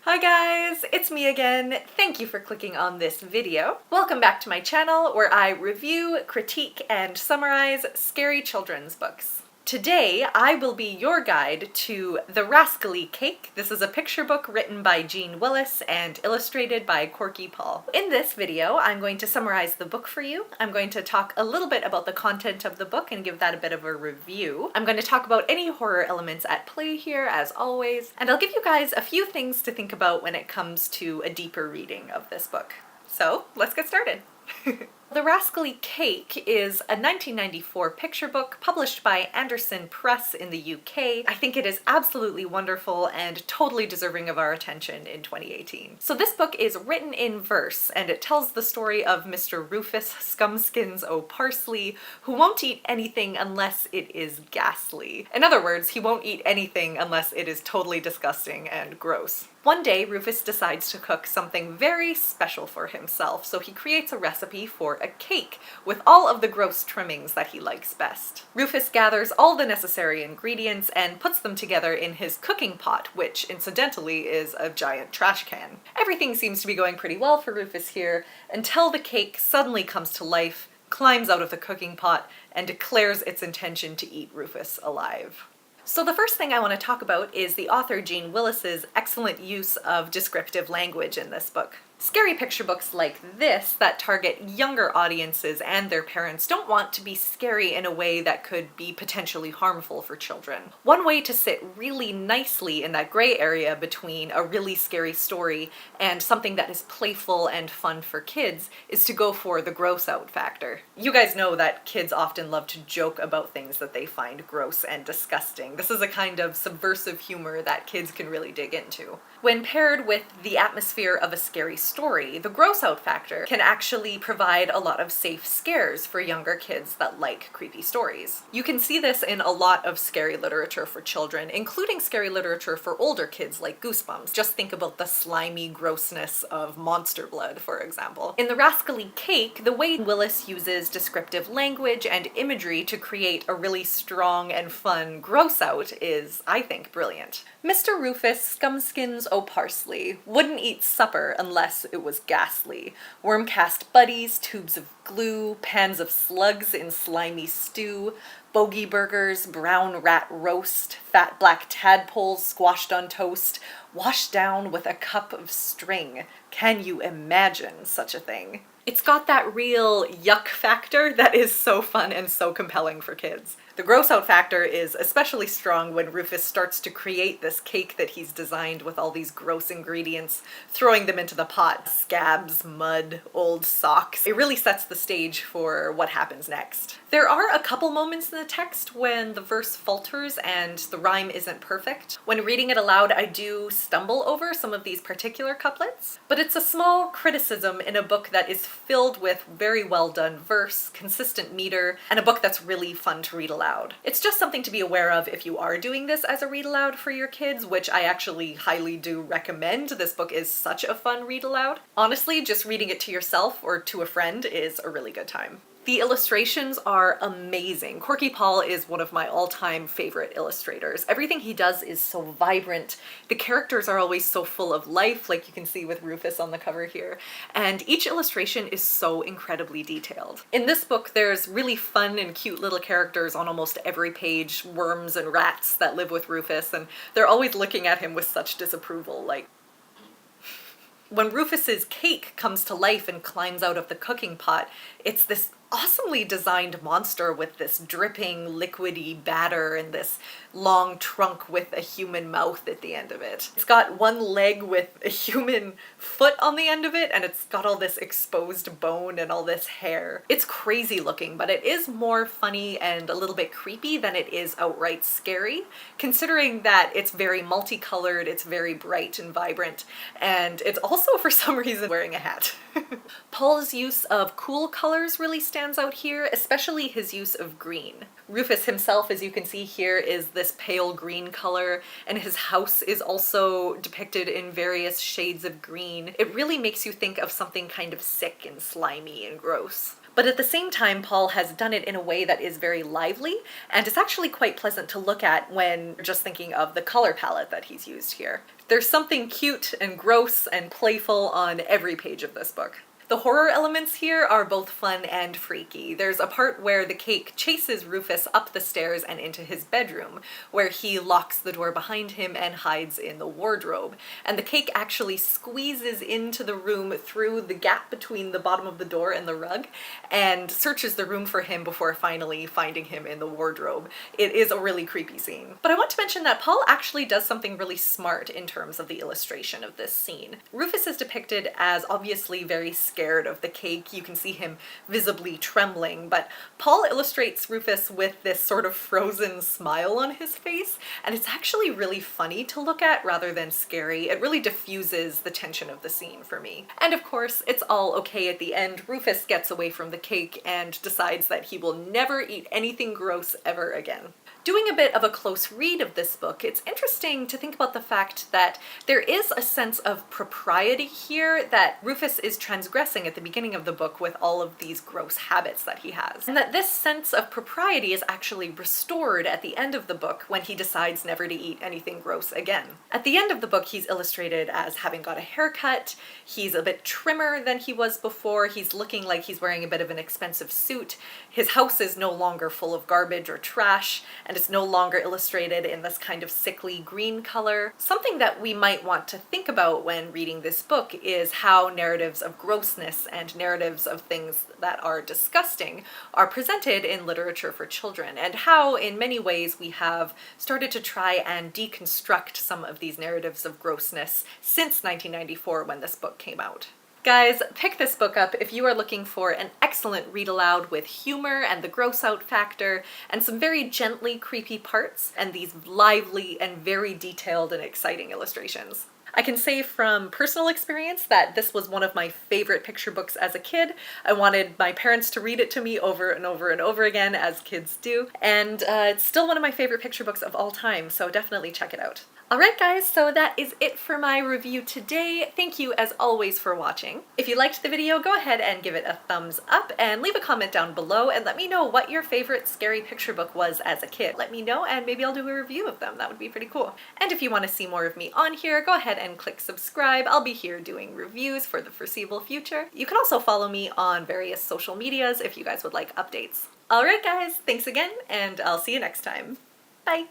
Hi guys, it's me again. Thank you for clicking on this video. Welcome back to my channel where I review, critique, and summarize scary children's books. Today, I will be your guide to The Rascally Cake. This is a picture book written by Jeanne Willis and illustrated by Korky Paul. In this video, I'm going to summarize the book for you. I'm going to talk a little bit about the content of the book and give that a bit of a review. I'm going to talk about any horror elements at play here, as always, and I'll give you guys a few things to think about when it comes to a deeper reading of this book. So, let's get started. The Rascally Cake is a 1994 picture book published by Anderson Press in the UK. I think it is absolutely wonderful and totally deserving of our attention in 2018. So this book is written in verse and it tells the story of Mr. Rufus Skumskins O'Parsley, who won't eat anything unless it is ghastly. In other words, he won't eat anything unless it is totally disgusting and gross. One day, Rufus decides to cook something very special for himself, so he creates a recipe for a cake with all of the gross trimmings that he likes best. Rufus gathers all the necessary ingredients and puts them together in his cooking pot, which incidentally is a giant trash can. Everything seems to be going pretty well for Rufus here until the cake suddenly comes to life, climbs out of the cooking pot, and declares its intention to eat Rufus alive. So the first thing I want to talk about is the author Jeanne Willis's excellent use of descriptive language in this book. Scary picture books like this that target younger audiences and their parents don't want to be scary in a way that could be potentially harmful for children. One way to sit really nicely in that gray area between a really scary story and something that is playful and fun for kids is to go for the gross out factor. You guys know that kids often love to joke about things that they find gross and disgusting. This is a kind of subversive humor that kids can really dig into. When paired with the atmosphere of a scary story, the gross out factor can actually provide a lot of safe scares for younger kids that like creepy stories. You can see this in a lot of scary literature for children, including scary literature for older kids like Goosebumps. Just think about the slimy grossness of monster blood, for example. In The Rascally Cake, the way Willis uses descriptive language and imagery to create a really strong and fun gross out is, I think, brilliant. Mr. Rufus Skumskins O'Parsley wouldn't eat supper unless it was ghastly. Worm-cast buddies, tubes of glue, pans of slugs in slimy stew, bogey burgers, brown rat roast, fat black tadpoles squashed on toast, washed down with a cup of string. Can you imagine such a thing? It's got that real yuck factor that is so fun and so compelling for kids. The gross out factor is especially strong when Rufus starts to create this cake that he's designed with all these gross ingredients, throwing them into the pot. Scabs, mud, old socks. It really sets the stage for what happens next. There are a couple moments in the text when the verse falters and the rhyme isn't perfect. When reading it aloud, I do stumble over some of these particular couplets, but it's a small criticism in a book that is filled with very well done verse, consistent meter, and a book that's really fun to read aloud. It's just something to be aware of if you are doing this as a read aloud for your kids, which I actually highly do recommend. This book is such a fun read aloud. Honestly, just reading it to yourself or to a friend is a really good time. The illustrations are amazing. Korky Paul is one of my all-time favorite illustrators. Everything he does is so vibrant. The characters are always so full of life, like you can see with Rufus on the cover here, and each illustration is so incredibly detailed. In this book, there's really fun and cute little characters on almost every page, worms and rats that live with Rufus, and they're always looking at him with such disapproval, like... When Rufus's cake comes to life and climbs out of the cooking pot, it's this awesomely designed monster with this dripping, liquidy batter and this long trunk with a human mouth at the end of it. It's got one leg with a human foot on the end of it, and it's got all this exposed bone and all this hair. It's crazy looking, but it is more funny and a little bit creepy than it is outright scary, considering that it's very multicolored, it's very bright and vibrant, and it's also for some reason wearing a hat. Paul's use of cool colors really stands out here, especially his use of green. Rufus himself, as you can see here, is this pale green color, and his house is also depicted in various shades of green. It really makes you think of something kind of sick and slimy and gross. But at the same time, Paul has done it in a way that is very lively, and it's actually quite pleasant to look at when you're just thinking of the color palette that he's used here. There's something cute and gross and playful on every page of this book. The horror elements here are both fun and freaky. There's a part where the cake chases Rufus up the stairs and into his bedroom, where he locks the door behind him and hides in the wardrobe. And the cake actually squeezes into the room through the gap between the bottom of the door and the rug, and searches the room for him before finally finding him in the wardrobe. It is a really creepy scene. But I want to mention that Paul actually does something really smart in terms of the illustration of this scene. Rufus is depicted as obviously very scared of the cake. You can see him visibly trembling, but Paul illustrates Rufus with this sort of frozen smile on his face, and it's actually really funny to look at rather than scary. It really diffuses the tension of the scene for me. And of course, it's all okay at the end. Rufus gets away from the cake and decides that he will never eat anything gross ever again. Doing a bit of a close read of this book, it's interesting to think about the fact that there is a sense of propriety here that Rufus is transgressing at the beginning of the book with all of these gross habits that he has. And that this sense of propriety is actually restored at the end of the book when he decides never to eat anything gross again. At the end of the book, he's illustrated as having got a haircut, he's a bit trimmer than he was before, he's looking like he's wearing a bit of an expensive suit, his house is no longer full of garbage or trash, and it's no longer illustrated in this kind of sickly green color. Something that we might want to think about when reading this book is how narratives of grossness and narratives of things that are disgusting are presented in literature for children, and how in many ways we have started to try and deconstruct some of these narratives of grossness since 1994 when this book came out. Guys, pick this book up if you are looking for an excellent read aloud with humor and the gross out factor and some very gently creepy parts and these lively and very detailed and exciting illustrations. I can say from personal experience that this was one of my favorite picture books as a kid. I wanted my parents to read it to me over and over and over again, as kids do, and it's still one of my favorite picture books of all time, so definitely check it out. Alright guys, so that is it for my review today. Thank you as always for watching. If you liked the video, go ahead and give it a thumbs up and leave a comment down below and let me know what your favorite scary picture book was as a kid. Let me know and maybe I'll do a review of them. That would be pretty cool. And if you want to see more of me on here, go ahead and click subscribe. I'll be here doing reviews for the foreseeable future. You can also follow me on various social medias if you guys would like updates. Alright guys, thanks again and I'll see you next time. Bye!